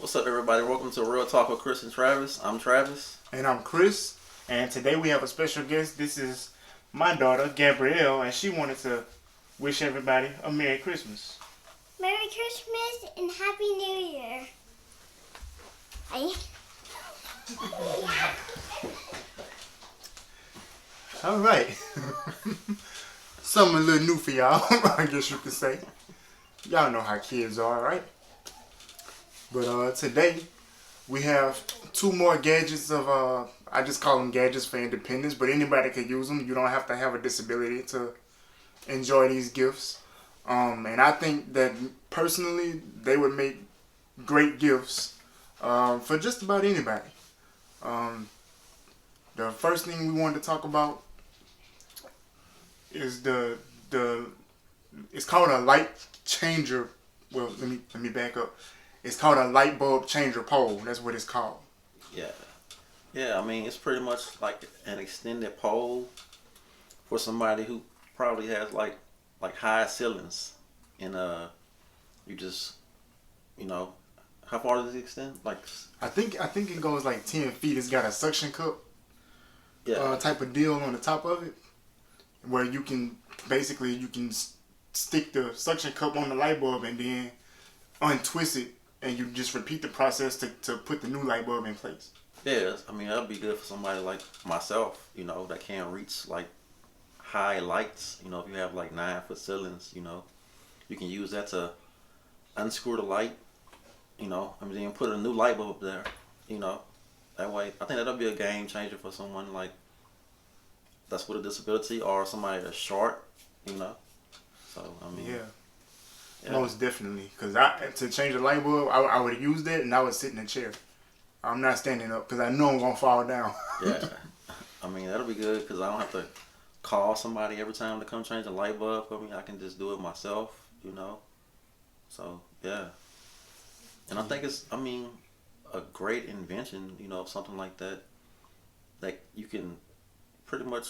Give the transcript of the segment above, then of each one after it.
What's up, everybody? Welcome to Real Talk with Chris and Travis. I'm Travis. And I'm Chris. And today we have a special guest. This is my daughter, Gabrielle, and she wanted to wish everybody a Merry Christmas. Merry Christmas and Happy New Year. All right. Something a little new for y'all, I guess you could say. Y'all know how kids are, right? But today we have two more gadgets of, I just call them gadgets for independence, but anybody could use them. You don't have to have a disability to enjoy these gifts. And I think that personally they would make great gifts for just about anybody. The first thing we wanted to talk about is it's called a light changer. Well, let me back up. It's called a light bulb changer pole. That's what it's called. Yeah. I mean, it's pretty much like an extended pole for somebody who probably has like high ceilings, and you just, how far does it extend? I think it goes like 10 feet. It's got a suction cup type of deal on the top of it, where you can stick the suction cup on the light bulb and then untwist it, and you just repeat the process to put the new light bulb in place. Yeah, I mean, that'd be good for somebody like myself, that can't reach like high lights. If you have like 9-foot ceilings, you can use that to unscrew the light, then put a new light bulb there, that way. I think that'll be a game changer for someone like that's with a disability or somebody that's short, So I mean, yeah. Most definitely. Because to change the light bulb, I would have used it and I would sit in a chair. I'm not standing up because I know I'm going to fall down. Yeah. I mean, that'll be good because I don't have to call somebody every time to come change a light bulb for me. I can just do it myself, So, yeah. And I think it's, a great invention, something like that. Like, you can pretty much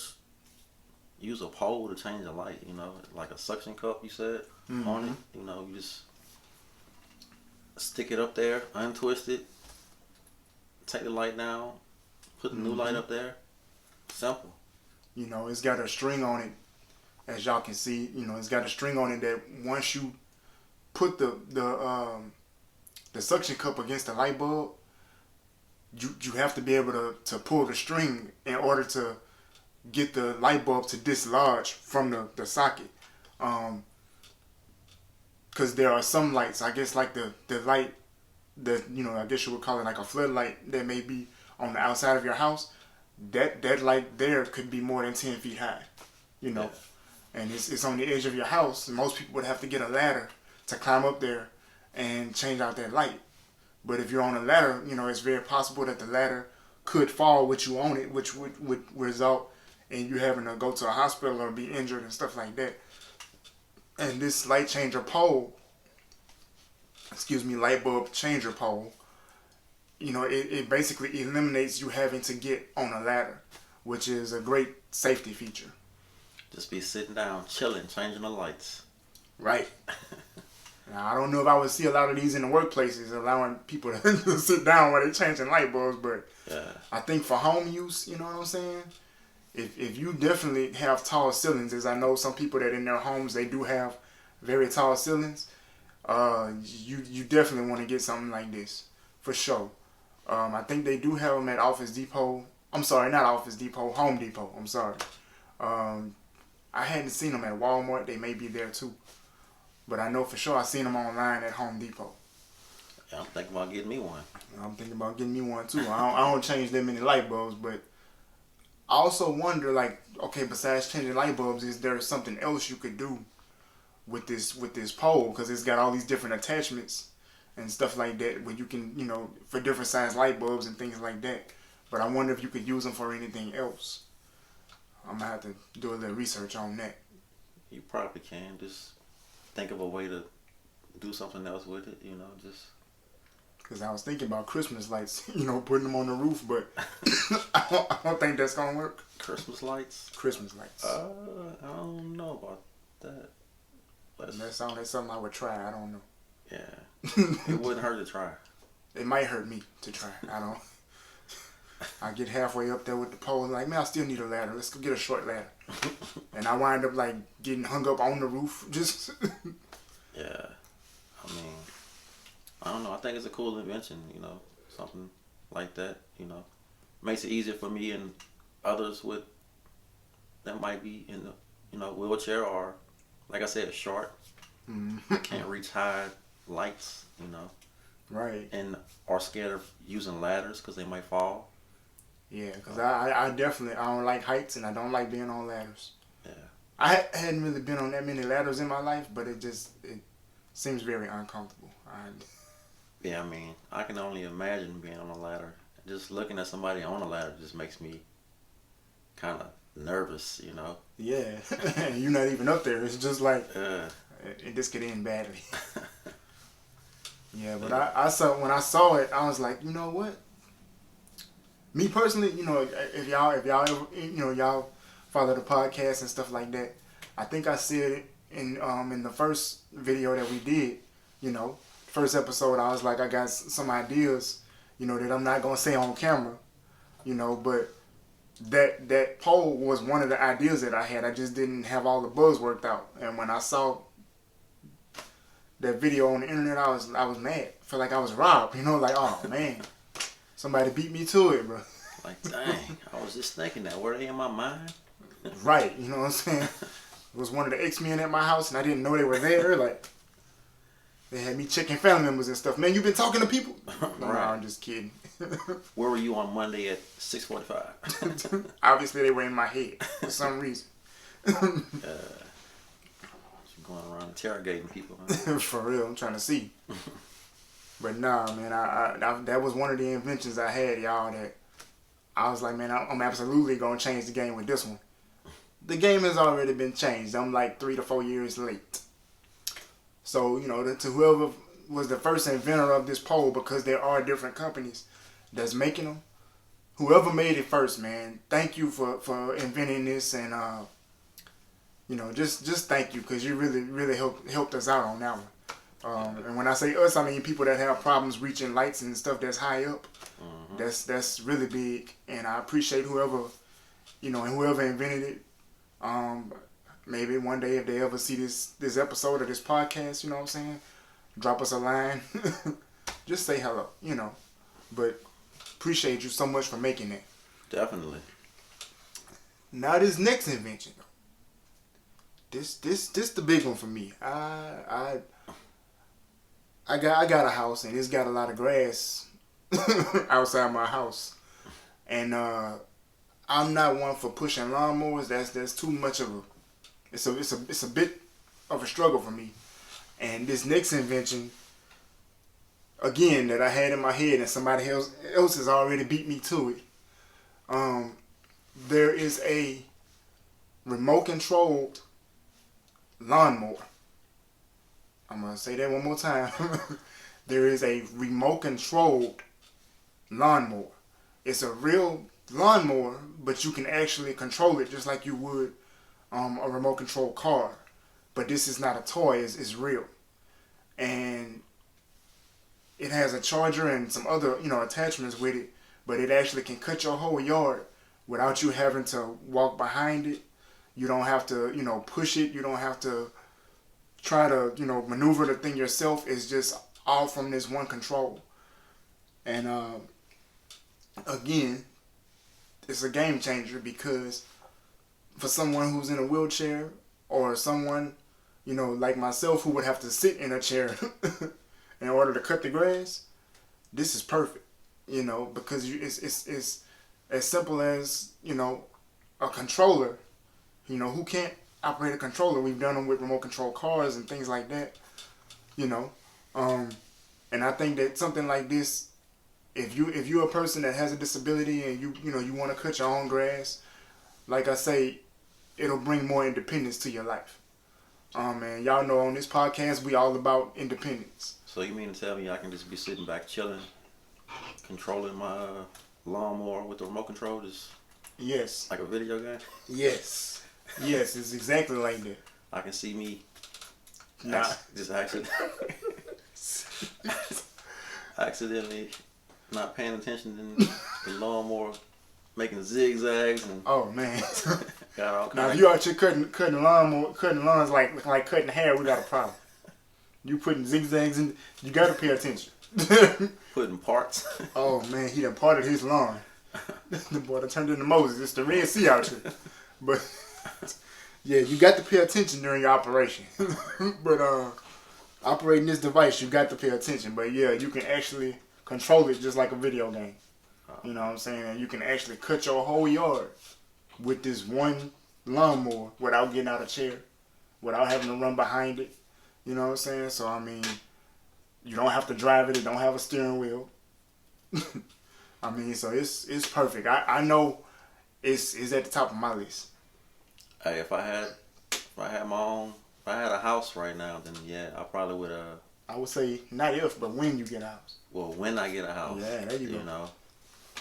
use a pole to change a light, like a suction cup, you said, on it. You just stick it up there, untwist it, take the light down, put the new light up there. Simple. It's got a string on it, as y'all can see. It's got a string on it that once you put the suction cup against the light bulb, you have to be able to pull the string in order to get the light bulb to dislodge from the socket. Because there are some lights, I guess, like the light that, I guess you would call it like a floodlight that may be on the outside of your house. That light there could be more than 10 feet high, Yeah. And it's on the edge of your house. And most people would have to get a ladder to climb up there and change out that light. But if you're on a ladder, it's very possible that the ladder could fall with you on it, which would result in you having to go to a hospital or be injured and stuff like that. And this light bulb changer pole, it basically eliminates you having to get on a ladder, which is a great safety feature. Just be sitting down, chilling, changing the lights. Right. Now, I don't know if I would see a lot of these in the workplaces, allowing people to sit down while they're changing light bulbs, but yeah. I think for home use, you know what I'm saying? If you definitely have tall ceilings, as I know some people that in their homes, they do have very tall ceilings, you definitely want to get something like this, for sure. I think they do have them at Office Depot. I'm sorry, not Office Depot, Home Depot. I'm sorry. I hadn't seen them at Walmart. They may be there too. But I know for sure I seen them online at Home Depot. Yeah, I'm thinking about getting me one. I'm thinking about getting me one too. I don't change that many light bulbs, but I also wonder, okay, besides changing light bulbs, is there something else you could do with this pole? Because it's got all these different attachments and stuff like that, where you can, for different size light bulbs and things like that. But I wonder if you could use them for anything else. I'm gonna have to do a little research on that. You probably can. Just think of a way to do something else with it, just... Because I was thinking about Christmas lights, putting them on the roof, but I don't think that's going to work. Christmas lights? Christmas lights. I don't know about that. That's something I would try. I don't know. Yeah. It wouldn't hurt to try. it might hurt me to try. I get halfway up there with the pole and like, man, I still need a ladder. Let's go get a short ladder. And I wind up like getting hung up on the roof. Just Yeah. I mean, I don't know. I think it's a cool invention, you know, something like that, you know. Makes it easier for me and others with that might be in the, you know, wheelchair or, like I said, short. Can't reach high lights, you know. right. And are scared of using ladders because they might fall. Yeah, because I definitely, I don't like heights and I don't like being on ladders. Yeah. I hadn't really been on that many ladders in my life, but it seems very uncomfortable. Yeah, I mean, I can only imagine being on a ladder. Just looking at somebody on a ladder just makes me kind of nervous, you know. Yeah, and you're not even up there. It's just like, Yeah. this could end badly. Yeah, but I saw, when I saw it, I was like, you know what? Me personally, you know, if y'all ever, you know, y'all follow the podcast and stuff like that, I think I said it in the first video that we did, you know, first episode. I was like, I got some ideas, you know, that I'm not gonna say on camera, you know, but that poll was one of the ideas that I had. I just didn't have all the bugs worked out, and when I saw that video on the internet, I was mad. I felt like I was robbed, you know, like, oh man. Somebody beat me to it, bro. Like, dang, I was just thinking that. Were they in my mind? Right, you know what I'm saying? It was one of the X-Men at my house, and I didn't know they were there. Like, they had me checking family members and stuff. Man, you been talking to people? No, I'm just kidding. Where were you on Monday at 6:45? Obviously, they were in my head for some reason. Going around interrogating people. Huh? For real, I'm trying to see. But nah, man, I that was one of the inventions I had, y'all, that I was like, man, I'm absolutely going to change the game with this one. The game has already been changed. I'm like 3 to 4 years late. So, you know, to whoever was the first inventor of this pole, because there are different companies that's making them, whoever made it first, man, thank you for inventing this, and, you know, just thank you, because you really helped us out on that one. And when I say us, I mean people that have problems reaching lights and stuff that's high up. That's really big, and I appreciate whoever, you know, and whoever invented it. Maybe one day if they ever see this episode of this podcast, you know what I'm saying, drop us a line, just say hello, you know. But appreciate you so much for making it. Definitely. Now this next invention, though. This the big one for me. I got a house, and it's got a lot of grass outside my house, and I'm not one for pushing lawnmowers. That's too much of a it's a bit of a struggle for me. And this next invention, again, that I had in my head, and somebody else has already beat me to it. There is a remote controlled lawnmower. I'm going to say that one more time. There is a remote-controlled lawnmower. It's a real lawnmower, but you can actually control it just like you would a remote-controlled car. But this is not a toy. It's real. And it has a charger and some other, you know, attachments with it, but it actually can cut your whole yard without you having to walk behind it. You don't have to, you know, push it. You don't have to try to, you know, maneuver the thing yourself. Is just all from this one control. And again, it's a game changer, because for someone who's in a wheelchair, or someone, you know, like myself, who would have to sit in a chair in order to cut the grass, this is perfect, you know, because it's as simple as, you know, a controller. You know, who can't operate a controller? We've done them with remote control cars and things like that, you know. And I think that something like this, if you're a person that has a disability and you know you want to cut your own grass, like I say, it'll bring more independence to your life. And y'all know on this podcast we all about independence. So you mean to tell me I can just be sitting back chilling, controlling my lawnmower with the remote control, just Yes. like a video game? Yes. Yes, it's exactly like that. I can see me Nah. just actually. accidentally not paying attention and the lawnmower making zigzags and Oh man. got all Now if kinds you out here cutting lawns like cutting hair, we got a problem. You putting zigzags in, you gotta pay attention. putting parts. Oh man, he done parted his lawn. The boy done turned into Moses. It's the Red Sea out here. But yeah, you got to pay attention during your operation. But operating this device, you got to pay attention. But yeah, you can actually control it just like a video game. You know what I'm saying? And you can actually cut your whole yard with this one lawnmower without getting out of chair, without having to run behind it. You know what I'm saying? So I mean, you don't have to drive it. It don't have a steering wheel. I mean, so it's perfect. I know it's at the top of my list. Hey, if I had a house right now, then yeah, I probably would. I would say not if, but when you get a house. Well, when I get a house, Yeah, there you go. You know,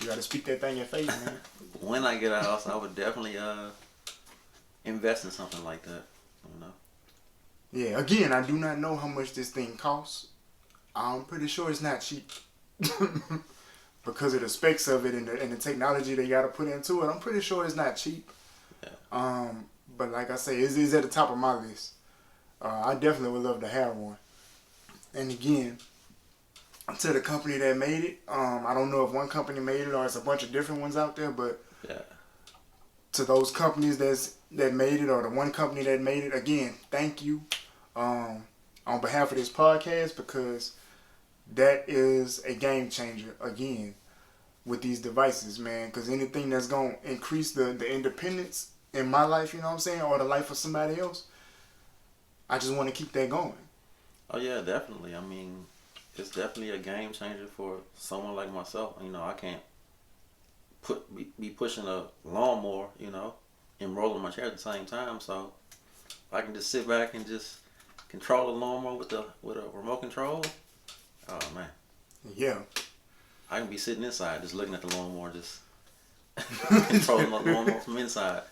You got to speak that thing in faith, man. when I get a house, I would definitely invest in something like that. You know. Yeah, again, I do not know how much this thing costs. I'm pretty sure it's not cheap. Because of the specs of it and the technology they got to put into it, I'm pretty sure it's not cheap. Yeah. But like I say, it's at the top of my list. I definitely would love to have one. And again, to the company that made it, I don't know if one company made it or it's a bunch of different ones out there, but Yeah. to those companies that made it or the one company that made it, again, thank you on behalf of this podcast, because that is a game changer again with these devices, man. Because anything that's going to increase the independence in my life, you know what I'm saying, or the life of somebody else, I just want to keep that going. Oh yeah, definitely. I mean, it's definitely a game changer for someone like myself. You know, I can't be pushing a lawnmower, you know, and rolling my chair at the same time. So I can just sit back and just control the lawnmower with a remote control. Oh man, Yeah. I can be sitting inside just looking at the lawnmower, just controlling the lawnmower from inside.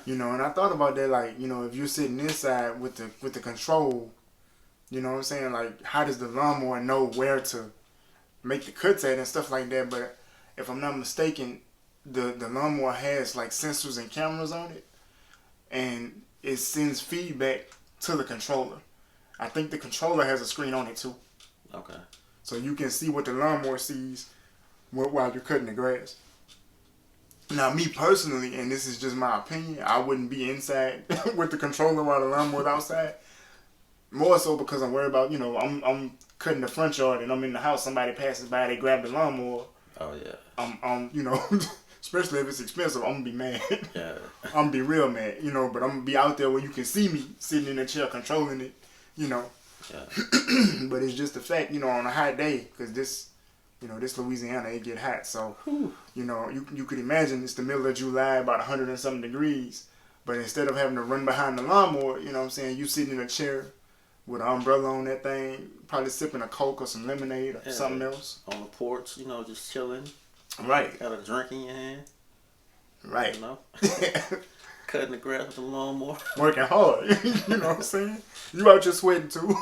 You know, and I thought about that, like, you know, if you're sitting inside with the control, you know what I'm saying, like, how does the lawnmower know where to make the cuts at and stuff like that? But if I'm not mistaken, the lawnmower has like sensors and cameras on it, and it sends feedback to the controller. I think the controller has a screen on it too, Okay. so you can see what the lawnmower sees while you're cutting the grass. Now, me personally, and this is just my opinion, I wouldn't be inside with the controller while the lawnmower's outside. More so because I'm worried about, you know, I'm cutting the front yard and I'm in the house. Somebody passes by, they grab the lawnmower. Oh yeah. I'm you know, especially if it's expensive, I'm gonna be mad. Yeah. I'm gonna be real mad, you know. But I'm gonna be out there where you can see me sitting in the chair controlling it, you know. Yeah. But it's just the fact, you know, on a hot day, because this Louisiana, it get hot. So, you know, you could imagine it's the middle of July, about 100 and something degrees. But instead of having to run behind the lawnmower, you know what I'm saying, you sitting in a chair with an umbrella on that thing, probably sipping a Coke or some lemonade or something else. On the porch, you know, just chilling. Right. Got a drink in your hand. Right. You know. Cutting the grass with the lawnmower. Working hard. You know what I'm saying? You out here sweating too.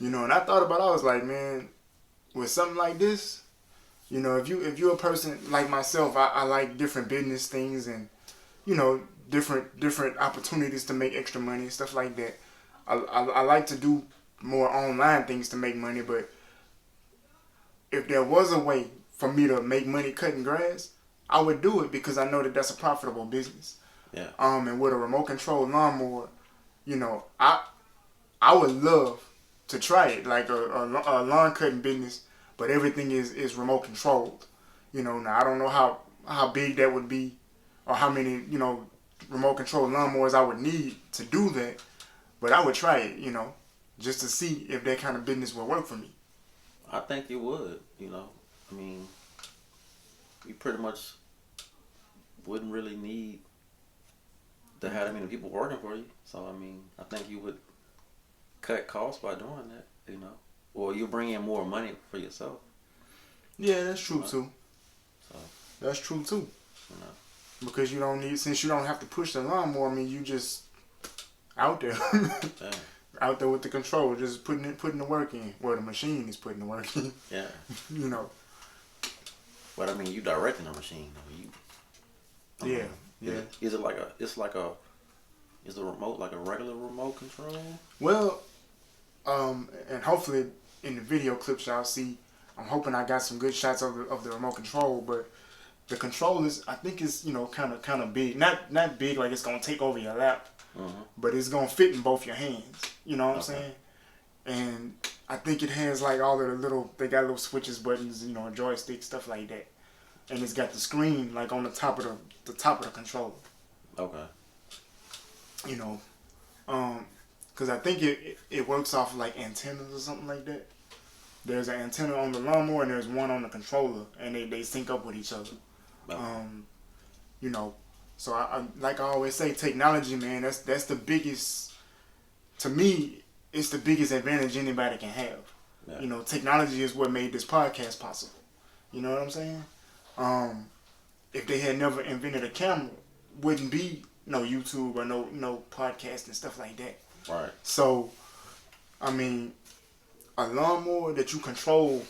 You know, and I thought about it, I was like, man, with something like this, you know, if you're a person like myself, I like different business things and, you know, different opportunities to make extra money and stuff like that. I like to do more online things to make money, but if there was a way for me to make money cutting grass, I would do it, because I know that that's a profitable business. Yeah. And with a remote control lawnmower, you know, I would love to try it, like a lawn cutting business, but everything is remote controlled. You know, now I don't know how big that would be, or how many, you know, remote control lawnmowers I would need to do that, but I would try it, you know, just to see if that kind of business would work for me. I think you would, you know. I mean, you pretty much wouldn't really need to have that many people working for you. So, I mean, I think you would cut costs by doing that, you know. Or you bring in more money for yourself. Yeah, that's true too. So, That's true too. you know. Because since you don't have to push the lawnmower, I mean, you just out there. Yeah. out there with the control, just putting the work in. Well, the machine is putting the work in. Yeah. You know. But I mean, you directing the machine. I mean, Yeah. Is it like a? It's like a. Is the remote like a regular remote control? Well, and hopefully in the video clips y'all see, I'm hoping I got some good shots of the remote control. But the control is, I think, is kind of big. Not big like it's gonna take over your lap, but it's gonna fit in both your hands. You know what I'm saying? And I think it has like all of the little. They got little switches, buttons, a joystick, stuff like that. And it's got the screen like on the top of the controller. Okay. Because I think it works off like antennas or something like that. There's an antenna on the lawnmower and there's one on the controller, and they sync up with each other. Okay. So I like I always say, technology, man. That's the biggest. To me, it's the biggest advantage anybody can have. Yeah. Technology is what made this podcast possible. You know what I'm saying? If they had never invented a camera, wouldn't be no YouTube or no podcast and stuff like that. Right. So, I mean, a lawnmower that you control,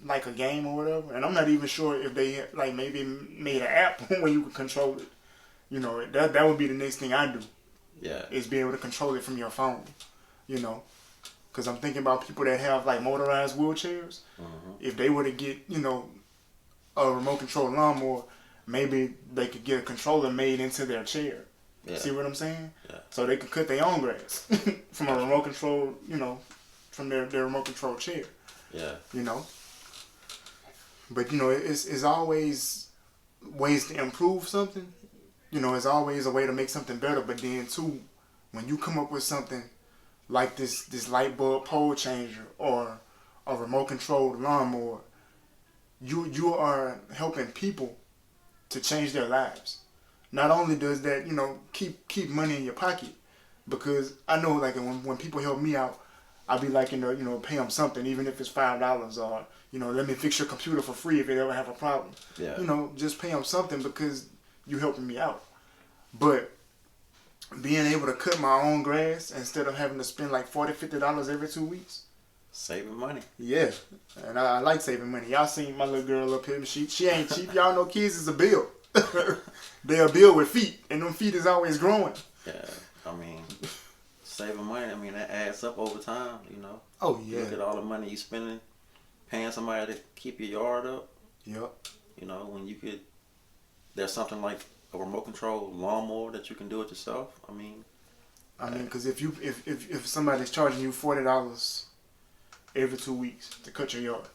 like a game or whatever. And I'm not even sure if they like maybe made an app where you could control it. That would be the next thing I do. Yeah. Is be able to control it from your phone. Because I'm thinking about people that have like motorized wheelchairs. If they were to get a remote control lawnmower, maybe they could get a controller made into their chair. Yeah. See what I'm saying? Yeah. So they could cut their own grass from a remote control, from their remote control chair. Yeah. But it's always ways to improve something. It's always a way to make something better. But then too, when you come up with something like this light bulb pole changer or a remote controlled lawnmower, you are helping people to change their lives. Not only does that, keep money in your pocket, because I know like when people help me out, I'll be like, pay them something, even if it's $5 or, let me fix your computer for free if you ever have a problem. Yeah. Just pay them something because you helping me out. But being able to cut my own grass instead of having to spend like $40, $50 every 2 weeks. Saving money. Yeah. And I like saving money. Y'all seen my little girl up here. She ain't cheap. Y'all know kids is a bill. They a bill with feet. And them feet is always growing. Yeah. I mean, saving money, that adds up over time, Oh, yeah. Look at all the money you spending, paying somebody to keep your yard up. Yep. When you could, there's something like a remote control lawnmower that you can do it yourself. Because if somebody's charging you $40 every 2 weeks to cut your yard,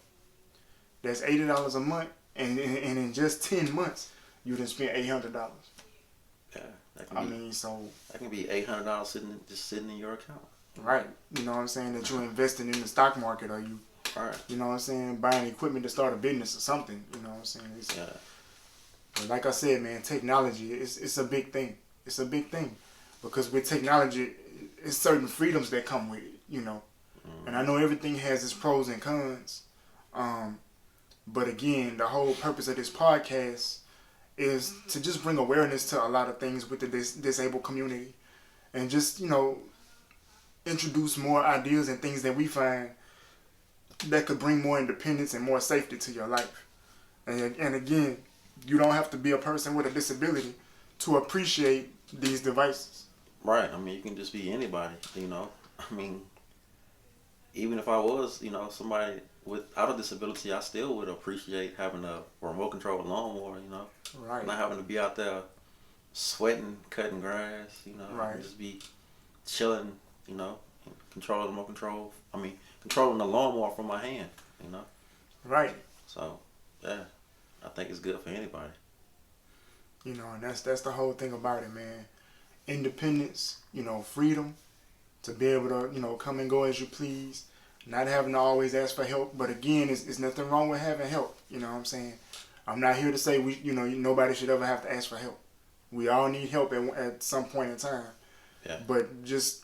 that's $80 a month, and in just 10 months, you done spent $800. Yeah, that can be $800 sitting in your account. Right. You know what I'm saying? That you're investing in the stock market, or you, right. You know what I'm saying, buying equipment to start a business or something. You know what I'm saying? But like I said, man, technology, it's a big thing. It's a big thing. Because with technology, it's certain freedoms that come with it, And I know everything has its pros and cons. But again, the whole purpose of this podcast is to just bring awareness to a lot of things with the disabled community. And just, introduce more ideas and things that we find that could bring more independence and more safety to your life. And again, you don't have to be a person with a disability to appreciate these devices. Right. You can just be anybody, even if I was, somebody without a disability, I still would appreciate having a remote control lawnmower, Right. Not having to be out there sweating, cutting grass, Right. Just be chilling, controlling the remote controlling the lawnmower from my hand, Right. So, yeah, I think it's good for anybody. And that's the whole thing about it, man. Independence, freedom to be able to, come and go as you please, not having to always ask for help. But again, it's nothing wrong with having help. You know what I'm saying? I'm not here to say nobody should ever have to ask for help. We all need help at some point in time. Yeah. But just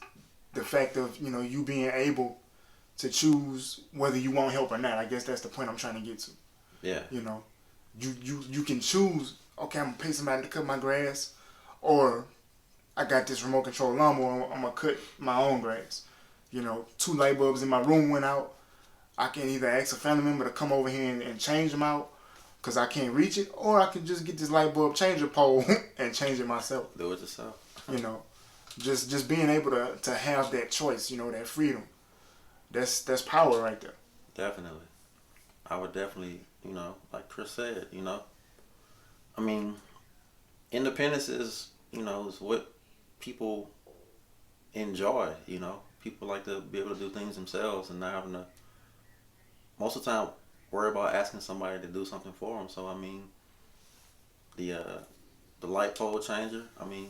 the fact of, you being able to choose whether you want help or not, I guess that's the point I'm trying to get to. Yeah. You can choose, okay, I'm going to pay somebody to cut my grass, or I got this remote control lawnmower, I'm going to cut my own grass. you know, 2 light bulbs in my room went out, I can either ask a family member to come over here and change them out because I can't reach it, or I can just get this light bulb changer pole and change it myself. Do it yourself. You know, just being able to have that choice, you know, that freedom. That's power right there. Definitely. I would definitely, you know, like Chris said, you know, I mean, independence is, you know, is what people enjoy, you know. People like to be able to do things themselves and not having to, most of the time, worry about asking somebody to do something for them. So, I mean, the light pole changer, I mean,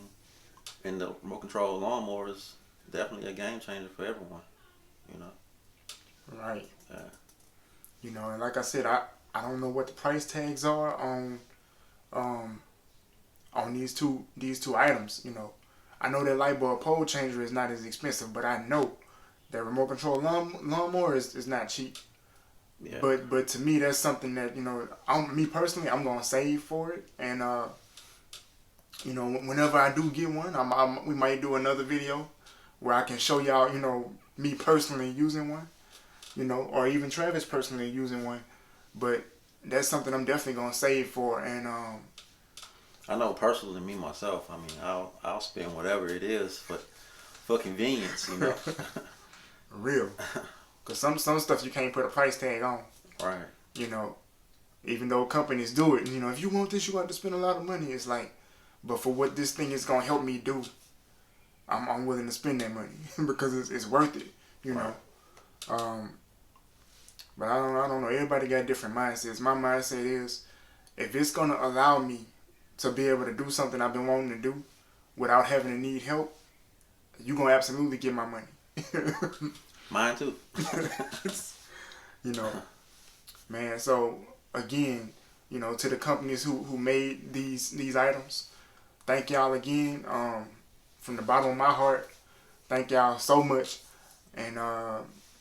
and the remote control lawnmower is definitely a game changer for everyone, you know. Right. Yeah. You know, and like I said, I don't know what the price tags are on these two items. You know, I know that light bulb pole changer is not as expensive, but I know that remote control lawnmower is not cheap. Yeah. But to me, that's something that, you know, me personally, I'm gonna save for it, and you know, whenever I do get one, we might do another video where I can show y'all, you know, me personally using one, you know, or even Travis personally using one. But that's something I'm definitely gonna save for, and I know personally, me myself, I mean, I'll spend whatever it is for convenience, you know. real, cause some stuff you can't put a price tag on. Right. You know, even though companies do it, you know, if you want this, you got to spend a lot of money. It's like, but for what this thing is gonna help me do, I'm willing to spend that money because it's worth it. You know. Right. But I don't know. Everybody got different mindsets. My mindset is, if it's gonna allow me to be able to do something I've been wanting to do without having to need help, you gonna absolutely get my money. Mine too. You know, man. So again, you know, to the companies who made these items, thank y'all again. From the bottom of my heart, thank y'all so much. And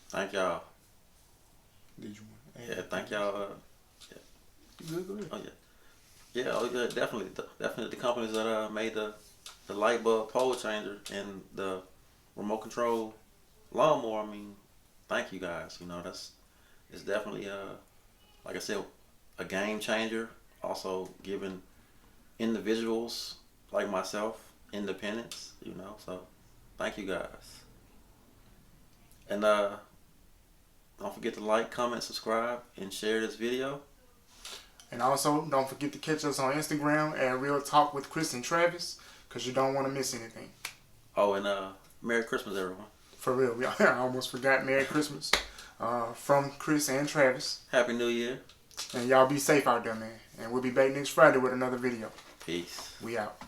Thank y'all. did you? Yeah, thank y'all. You good? Go ahead. Oh yeah. Yeah, oh yeah, definitely the companies that made the light bulb pole changer and the remote control lawnmower. I mean, thank you guys. You know, it's definitely like I said, a game changer. Also giving individuals like myself independence. You know, so thank you guys. And don't forget to like, comment, subscribe, and share this video. And also, don't forget to catch us on Instagram at Real Talk with Chris and Travis, because you don't want to miss anything. Oh, and Merry Christmas, everyone. For real, I almost forgot Merry Christmas from Chris and Travis. Happy New Year. And y'all be safe out there, man. And we'll be back next Friday with another video. Peace. We out.